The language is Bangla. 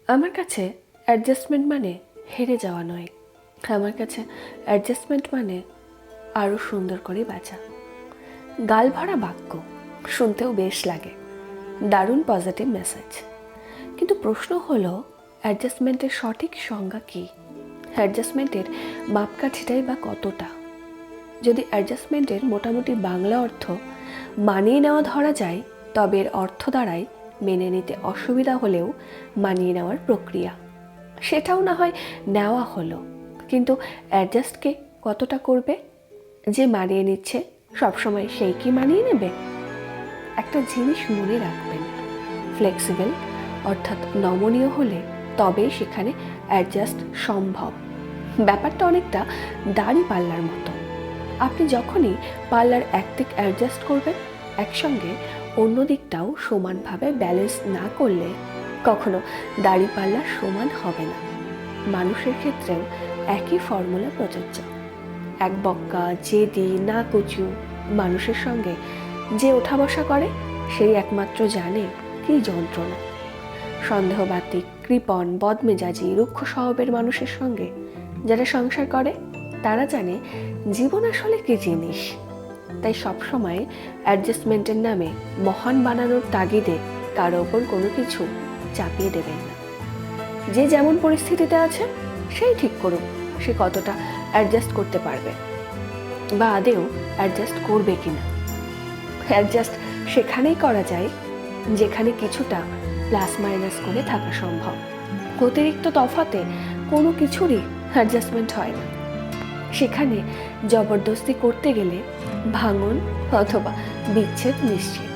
আমার কাছে অ্যাডজাস্টমেন্ট মানে হেরে যাওয়া নয়, আমার কাছে অ্যাডজাস্টমেন্ট মানে আরও সুন্দর করে বাঁচা। গাল ভরা বাক্য, শুনতেও বেশ লাগে, দারুণ পজিটিভ মেসেজ। কিন্তু প্রশ্ন হলো, অ্যাডজাস্টমেন্টের সঠিক সংজ্ঞা কী? অ্যাডজাস্টমেন্টের মাপকাঠিটাই বা কতটা? যদি অ্যাডজাস্টমেন্টের মোটামুটি বাংলা অর্থ মানিয়ে নেওয়া ধরা যায়, তবে এর অর্থ দাঁড়ায় মেনে নিতে অসুবিধা হলেও মানিয়ে নেওয়ার প্রক্রিয়া। সেটাও না হয় নেওয়া হলো, কিন্তু অ্যাডজাস্টকে কতটা করবে? যে মানিয়ে নিচ্ছে সবসময় সেই কি মানিয়ে নেবে? একটা জিনিস মনে রাখবেন, ফ্লেক্সিবল অর্থাৎ নমনীয় হলে তবেই সেখানে অ্যাডজাস্ট সম্ভব। ব্যাপারটা অনেকটা দাড়ি পাল্লার মতো। আপনি যখনই পাল্লার একদিক অ্যাডজাস্ট করবেন, একসঙ্গে অন্য দিকটাও সমানভাবে ব্যালেন্স না করলে কখনো দাড়ি পাল্লা সমান হবে না। মানুষের ক্ষেত্রেও একই ফর্মুলা প্রযোজ্য। এক বক্কা, জেদি, না কুচু মানুষের সঙ্গে যে ওঠা বসা করে, সেই একমাত্র জানে কী যন্ত্রণা। সন্দেহবাতিক, কৃপণ, বদমেজাজি, রুক্ষ স্বভাবের মানুষের সঙ্গে যারা সংসার করে, তারা জানে জীবন আসলে কী জিনিস। তাই সবসময় অ্যাডজাস্টমেন্টের নামে মহান বানানোর তাগিদে কারো ওপর কোনো কিছু চাপিয়ে দেবেন না। যে যেমন পরিস্থিতিতে আছে সেই ঠিক করুন সে কতটা অ্যাডজাস্ট করতে পারবে, বা আদেও অ্যাডজাস্ট করবে কিনা। অ্যাডজাস্ট সেখানেই করা যায় যেখানে কিছুটা প্লাস মাইনাস করে থাকা সম্ভব। অতিরিক্ত তফাতে কোনো কিছুরই অ্যাডজাস্টমেন্ট হয় না। সেখানে জবরদস্তি করতে গেলে ভাঙন অথবা বিচ্ছেদ নিশ্চিত।